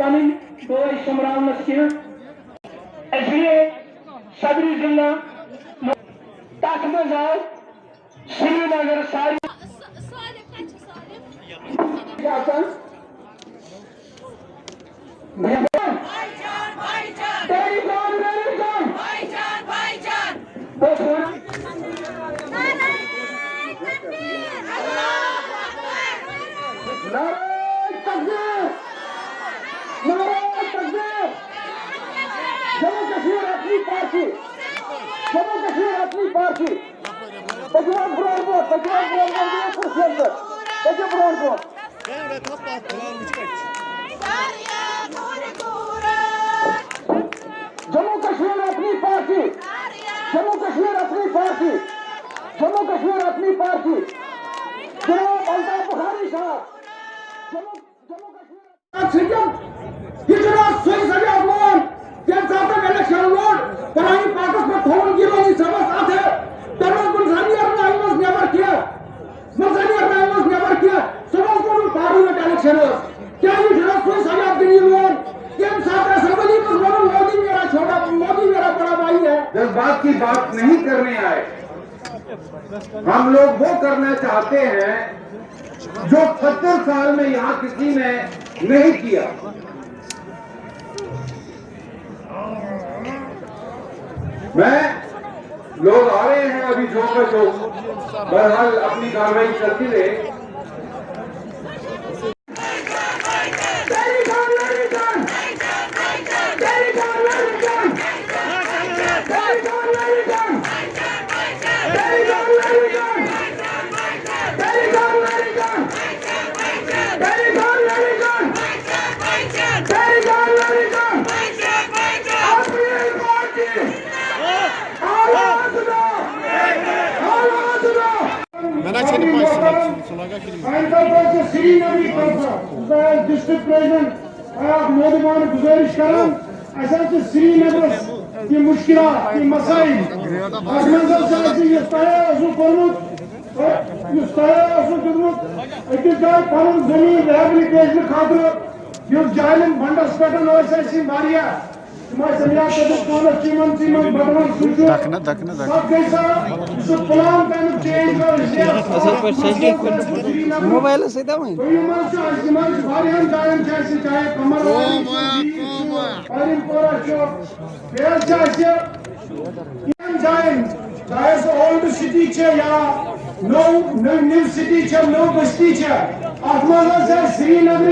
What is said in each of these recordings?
पन दोष समरावनस कह इसलिए सदरी जिला तथ मज आव श्रीनगर सारी जम्मू कश्मीर अपनी पार्टी जनाब अल्ताफ बुखारी साहब जम्मू कश्मीर सोई सजा लोन इलेक्शन लोन परानी पाकस में थोन गिरो सबस आते तमन गुलसानियर नाइमस नेवर किया सबस को पार्लियामेंट इलेक्शन क्या ये जरा सोई सजा गिरी लोन केम साथ असेंबली में बोलो मोदी मेरा बड़ा भाई है। जज्बात की बात नहीं करने आए, हम लोग वो करना चाहते हैं जो 70 साल में यहाँ किसी ने नहीं किया। लोग आ रहे हैं अभी जो बहरहाल अपनी कार्रवाई चलती रहे। डिस्ट्रिक्ट प्रेसिडेंट मोदीमान गुजारिश कर श्रीनगर की मुश्किल मसाइल अकिस जाए पन जमीन रिहेबिलिटेशन खातर जालिम बंडस पे मोबाइल चाहे ओल्ड सिटी या न्यू सिटी नो बस्ती श्रीनगर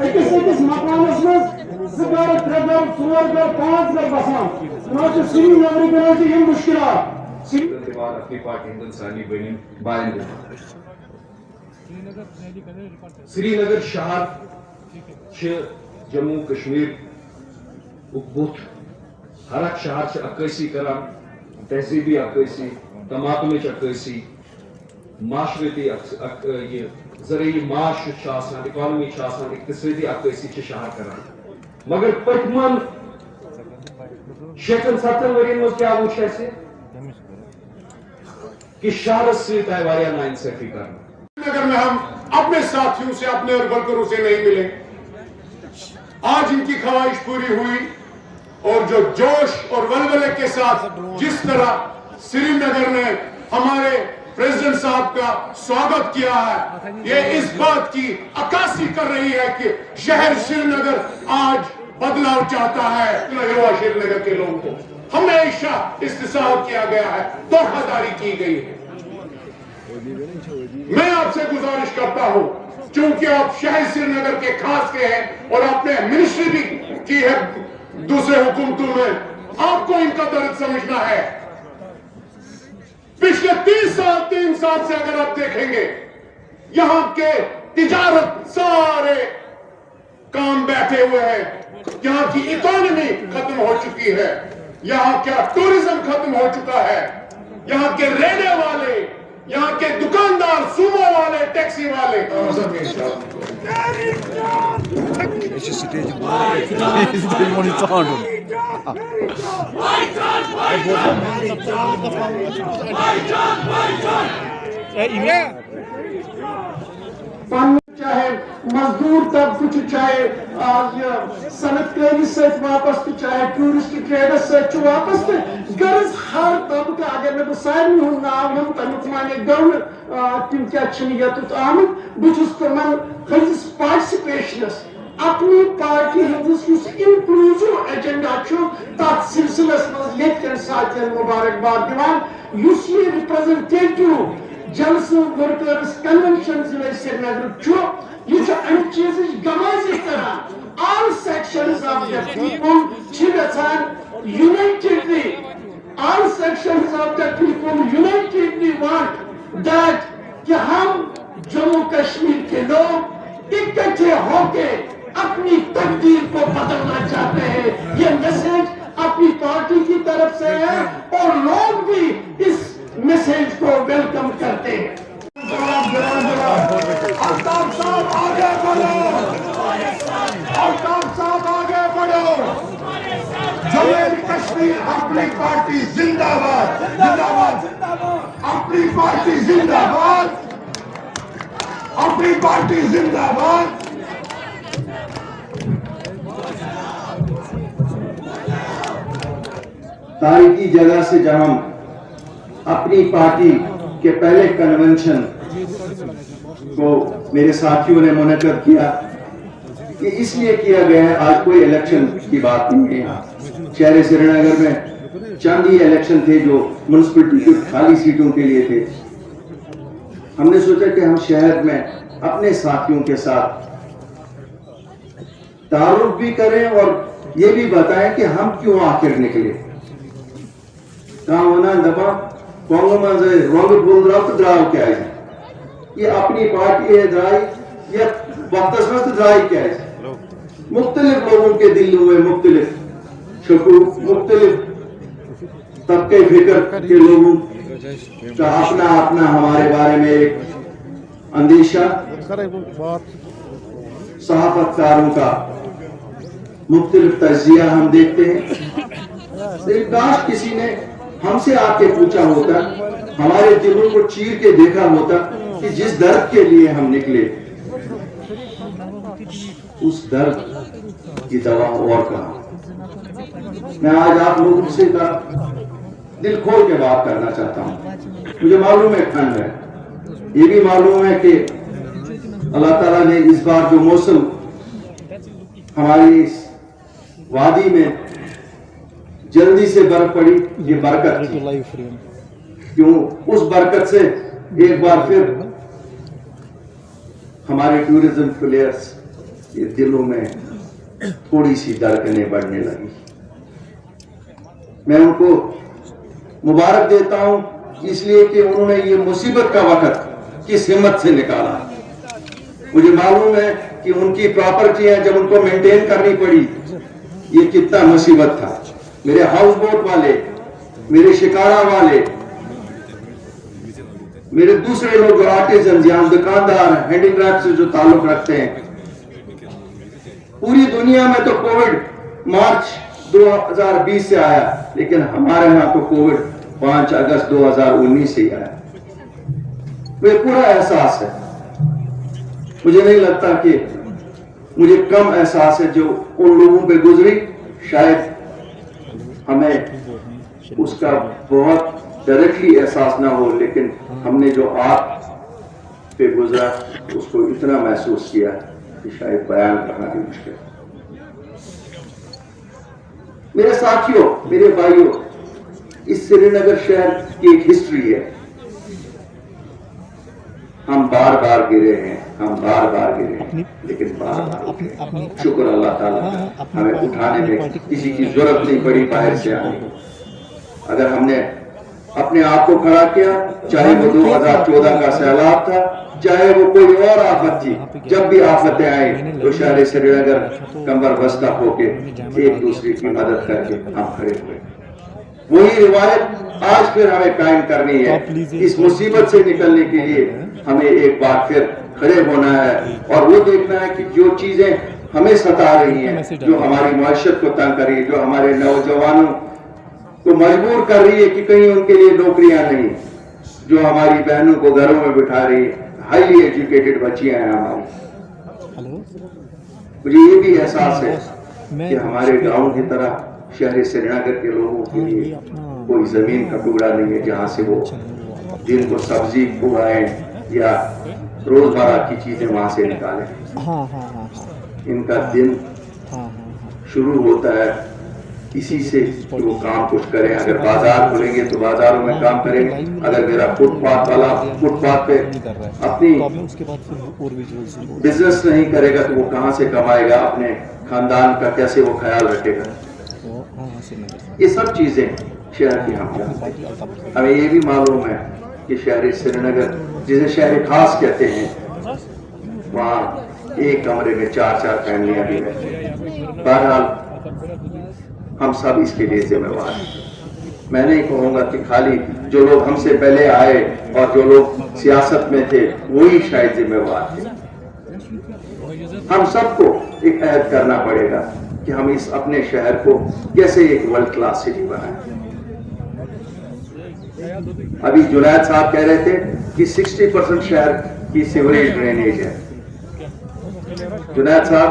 अकिस मकानस मज 2 घर 3 घर 4 घर 5 घर बसान श्रीनगर मुश्किल अपनी पार्टी हिंदुस्तानी बनी बाइंद श्रीनगर शहर जम्मू कश्मीर बुत हर शहर से अक्सी कर तहजीबी अक्सी तमातमिच अक्सी माशरती ये जरिए माश इकॉनमी इकतसादी अक्सी शहर कर मगर पतमन 6-7 वरियन में क्या वुच कि शहर से नाइंसाफी करना। अगर में हम अपने साथियों से अपने और वर्करों से नहीं मिले, आज इनकी ख्वाहिश पूरी हुई और जो जोश और वलवले के साथ जिस तरह श्रीनगर ने हमारे प्रेसिडेंट साहब का स्वागत किया है, ये इस बात की अक्कासी कर रही है कि शहर श्रीनगर आज बदलाव चाहता है। युवा श्रीनगर के लोगों को हमेशा इस्तेसाल किया गया है, धोखाधड़ी की गई है। मैं आपसे गुजारिश करता हूं, क्योंकि आप शहर श्रीनगर के खास के हैं और आपने मिनिस्ट्री भी की है दूसरे हुकूमतों में, आपको इनका दर्द समझना है। पिछले 3 साल से अगर आप देखेंगे, यहां के तिजारत सारे काम बैठे हुए हैं, यहां की इकोनॉमी खत्म हो चुकी है, यहां का टूरिज्म खत्म हो चुका है, यहां के रेड़े वाले, यहाँ के दुकानदार, सुमो वाले, टैक्सी वाले चाहे मजदूर तबक चाहे सनतकारी से वापस तो चाहे टूरिस्ट ट्रेडर्स से वापस तो गर्ज हर तबक अगर मैं सारे हूं नाम हम तमुक माने गव तम क्या यत आमुत बहुत तमन हजिस पार्टिसिपेशनस अपनी पार्टी हजिस इंक्लूसिव एजेंडा तथ सिलसिलस मज ये साथियन मुबारकबाद दिवान युस ये रिप्रेजेंटेटिव जलस वर्कर्स कन्वेंशन जिले श्रीनगर यह चीज गवाजी करान all sections of the people unitedly all sections of the people unitedly want that कि हम जम्मू कश्मीर के लोग इकट्ठे होके अपनी तकदीर को बदलना चाहते हैं। ये मैसेज अपनी पार्टी की तरफ से है और लोग भी इस मैसेज को वेलकम करते हैं। आफ्ताब साहब आगे बढ़ो, आफ्ताब साहब आगे बढ़ो। जम्मू कश्मीर अपनी पार्टी जिंदाबाद, जिंदाबाद, अपनी पार्टी जिंदाबाद, अपनी पार्टी जिंदाबाद। तारीखी जगह से जब हम अपनी पार्टी के पहले कन्वेंशन को मेरे साथियों ने मुनक्किद किया कि इसलिए किया गया है, आज कोई इलेक्शन की बात नहीं है। शहर श्रीनगर में चंद ही इलेक्शन थे जो म्युनिसिपैलिटी की खाली सीटों के लिए थे। हमने सोचा कि हम शहर में अपने साथियों के साथ तारुफ भी करें और ये भी बताएं कि हम क्यों आखिर निकले। दबा रोंग बोल रहा तो द्राव क्या है, ये अपनी पार्टी है द्राई, ये वक्त द्राई क्या है। मुख्तलिफ लोगों के दिलों में मुख्तलिफ शकूक, मुख्तलिफ तबके फिक्र के लोगों का अपना अपना हमारे बारे में एक अंदेशा, सहाफतकारों का मुख्तलिफ तजिया हम देखते हैं। काश किसी ने हमसे आके पूछा होता, हमारे दिलों को चीर के देखा होता कि जिस दर्द के लिए हम निकले उस दर्द की दवा और कहा। मैं आज आप लोगों से दिल खोल के बात करना चाहता हूं। मुझे मालूम है ठंड है, ये भी मालूम है कि अल्लाह ताला ने इस बार जो मौसम हमारी इस वादी में जल्दी से बर्फ पड़ी, ये बरकत थी। क्यों? उस बरकत से एक बार फिर हमारे टूरिज्म प्लेयर्स के दिलों में थोड़ी सी धड़कनें बढ़ने लगी। मैं उनको मुबारक देता हूं इसलिए कि उन्होंने ये मुसीबत का वक्त किस हिम्मत से निकाला। मुझे मालूम है कि उनकी प्रॉपर्टियां जब उनको मेंटेन करनी पड़ी, ये कितना मुसीबत था। मेरे हाउस बोट वाले, मेरे शिकारा वाले, मेरे दूसरे लोग आर्टिजन या दुकानदार हैंडीक्राफ्ट से जो ताल्लुक रखते हैं, पूरी दुनिया में तो कोविड मार्च 2020 से आया, लेकिन हमारे यहाँ तो कोविड 5 अगस्त 2019 से ही आया। वे पूरा एहसास है। मुझे नहीं लगता कि मुझे कम एहसास है जो उन लोगों पे गुजरी। शायद हमें उसका बहुत डायरेक्टली एहसास ना हो, लेकिन हमने जो आप पे गुजरा उसको इतना महसूस किया कि शायद बयान करना भी मुश्किल। मेरे साथियों, मेरे भाइयों, इस श्रीनगर शहर की एक हिस्ट्री है। हम बार बार गिरे हैं, हम बार बार गिरे हैं, लेकिन बार बार शुक्र अल्लाह ताला हमें उठाने में किसी की जरूरत नहीं पड़ी बाहर से आने की। अगर हमने अपने आप को खड़ा किया, चाहे वो 2014 का सैलाब था, चाहे वो कोई और आफत थी, जब भी आफतें आई तो शहर श्रीनगर कमर बस्ता होके एक दूसरे की मदद करके हम खड़े हुए। वही रिवायत आज फिर हमें कायम करनी है। इस मुसीबत से निकलने के लिए हमें एक बार फिर खड़े होना है और वो देखना है कि जो चीजें हमें सता रही हैं, जो हमारी माशरत को तंग कर रही है, जो हमारे नौजवानों को मजबूर कर रही है कि कहीं उनके लिए नौकरियां नहीं, जो हमारी बहनों को घरों में बिठा रही है, हाईली एजुकेटेड बच्चियां हैं हमारी, मुझे ये भी एहसास है कि हमारे गांव की तरह शहर श्रीनगर के लोगों के लिए कोई जमीन का टुकड़ा नहीं है जहाँ से वो दिन को सब्जी उगाएं या रोजमर्रा की चीजें वहां से निकालें। इनका दिन शुरू होता है इसी से कि वो काम कुछ करें। अगर बाजार खुलेंगे तो बाजारों में काम करेंगे, अगर मेरा फुटपाथ वाला फुटपाथ पे अपनी बिजनेस नहीं करेगा तो वो कहाँ से कमाएगा, अपने खानदान का कैसे वो ख्याल रखेगा। ये सब चीजें शहर की हम जानते हैं। हमें ये भी मालूम है कि शहर श्रीनगर जिसे शहर खास कहते हैं, वहाँ एक कमरे में 4-4 फैमिलियां भी रहती हैं। बहरहाल हम सब इसके लिए जिम्मेवार हैं। मैं नहीं कहूँगा कि खाली जो लोग हमसे पहले आए और जो लोग सियासत में थे वही शायद जिम्मेवार थे। हम सबको एक अहद करना पड़ेगा कि हम इस अपने शहर को कैसे एक वर्ल्ड क्लास सिटी बनाएं। अभी जुनैद साहब कह रहे थे कि 60% शहर की सीवरेज ड्रेनेज है। जुनैद साहब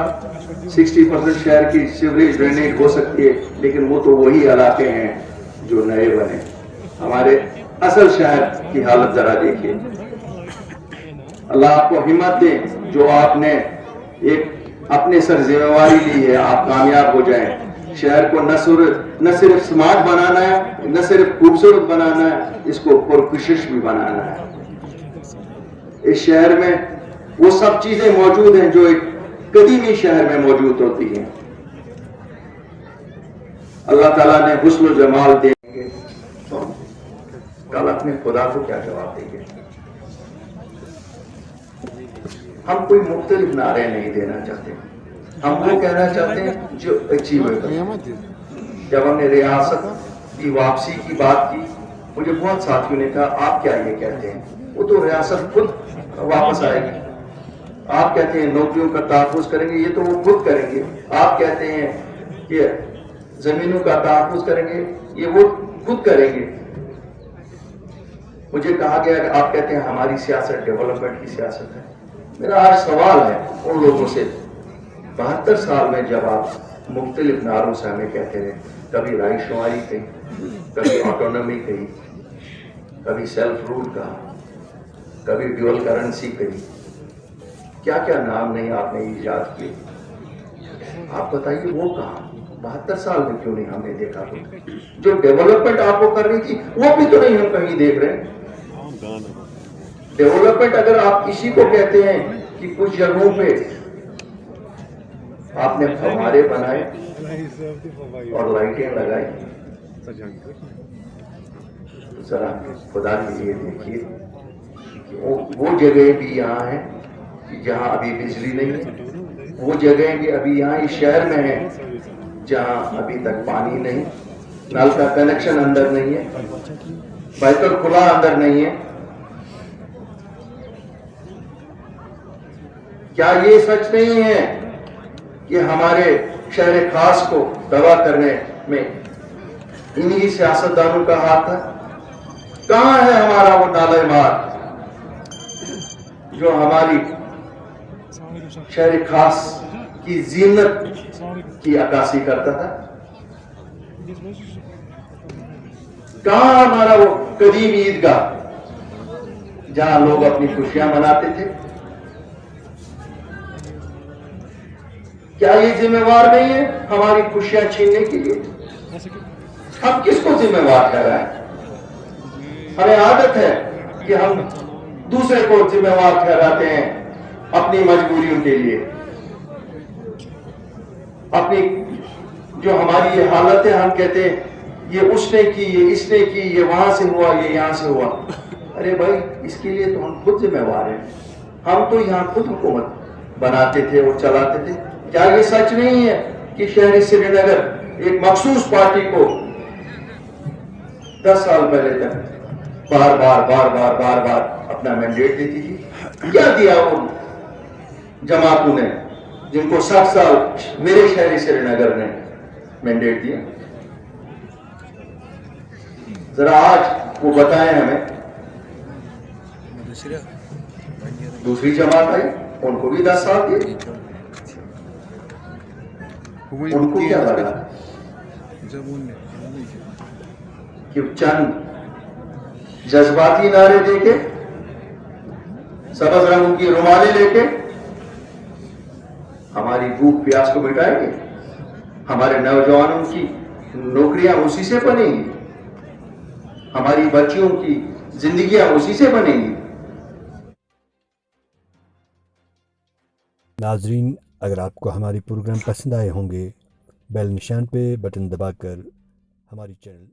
60% शहर की सीवरेज ड्रेनेज हो सकती है, लेकिन वो तो वही इलाके हैं जो नए बने। हमारे असल शहर की हालत जरा देखिए। अल्लाह आपको हिम्मत दे, जो आपने एक अपने सर जिम्मेवारी ली है, आप कामयाब हो जाएं। शहर को न सिर्फ स्मार्ट बनाना है, न सिर्फ खूबसूरत बनाना है, इसको पुरकशिश भी बनाना है। इस शहर में वो सब चीजें मौजूद हैं जो एक कदीमी शहर में मौजूद होती हैं। अल्लाह ताला ने हुस्न जमाल देंगे तो कल अपने खुदा को क्या जवाब देंगे। हम कोई मुख्तलिफ नारे नहीं देना चाहते, हम वो कहना चाहते हैं जो अचीवेबल। जब हमने रियासत की वापसी की बात की, मुझे बहुत साथियों ने कहा आप क्या ये कहते हैं, वो तो रियासत खुद वापस आएगी। आप कहते हैं नौकरियों का तहफ़्फ़ुज़ करेंगे, ये तो वो खुद करेंगे। आप कहते हैं कि जमीनों का तहफ़्फ़ुज़ करेंगे, ये वो खुद करेंगे। मुझे कहा गया कि आप कहते हैं हमारी सियासत डेवलपमेंट की सियासत है। मेरा आज सवाल है उन लोगों से, 72 साल में जब आप मुख्तलिफ नारों से हमें कहते रहे, कभी रायशुमारी कही, कभी ऑटोनॉमी कही, कभी सेल्फ रूल कहा, कभी ड्यूअल करेंसी कही, क्या क्या नाम नहीं आपने ईजाद किए। आप बताइए वो कहा 72 साल में क्यों नहीं हमने देखा। तो जो डेवलपमेंट आपको करनी थी वो भी तो नहीं हम कहीं देख रहे। डेवलपमेंट अगर आप इसी को कहते हैं कि कुछ जगहों पे आपने फव्वारे बनाए और लाइटें लगाई, तो जरा खुदा के लिए देखिए वो जगह भी यहाँ है जहाँ अभी बिजली नहीं है, वो जगह भी अभी यहाँ इस शहर में है जहाँ अभी तक पानी नहीं, नल का कनेक्शन अंदर नहीं है, बैतुल खुला अंदर नहीं है। क्या ये सच नहीं है कि हमारे शहर खास को दवा करने में इन्हीं सियासतदानों का हाथ है? कहाँ है हमारा वो नाले मार जो हमारी शहर खास की जीनत की अक्कासी करता था? कहाँ हमारा वो कदीम ईदगाह जहां लोग अपनी खुशियां मनाते थे? क्या ये जिम्मेवार नहीं है हमारी खुशियां छीनने के लिए? हम किसको जिम्मेवार ठहराएं? हमें आदत है कि हम दूसरे को जिम्मेवार ठहराते हैं अपनी मजबूरियों के लिए। अपनी जो हमारी ये हालत है, हम कहते हैं ये उसने की, ये इसने की, ये वहां से हुआ, ये यहां से हुआ। अरे भाई, इसके लिए तो हम खुद जिम्मेवार हैं। हम तो यहाँ खुद हुकूमत बनाते थे और चलाते थे। क्या ये सच नहीं है कि शहर श्रीनगर एक मखसूस पार्टी को 10 साल पहले तक बार बार अपना मैंडेट देती थी? क्या दिया उन जमातों ने जिनको 60 साल मेरे शहर श्रीनगर ने मैंडेट दिया? जरा आज वो बताएं हमें। दूसरी जमात आई, उनको भी 10 साल दिए। उनको क्या लगा कि चंद जज्बाती नारे देके, सबज रंगों की रुमालें लेके हमारी भूख प्यास को मिटाएंगे? हमारे नौजवानों की नौकरियां उसी से बनेंगी, हमारी बच्चियों की जिंदगियां उसी से बनेंगी। नाजरीन, अगर आपको हमारी प्रोग्राम पसंद आए होंगे, बेल निशान पे बटन दबाकर हमारी चैनल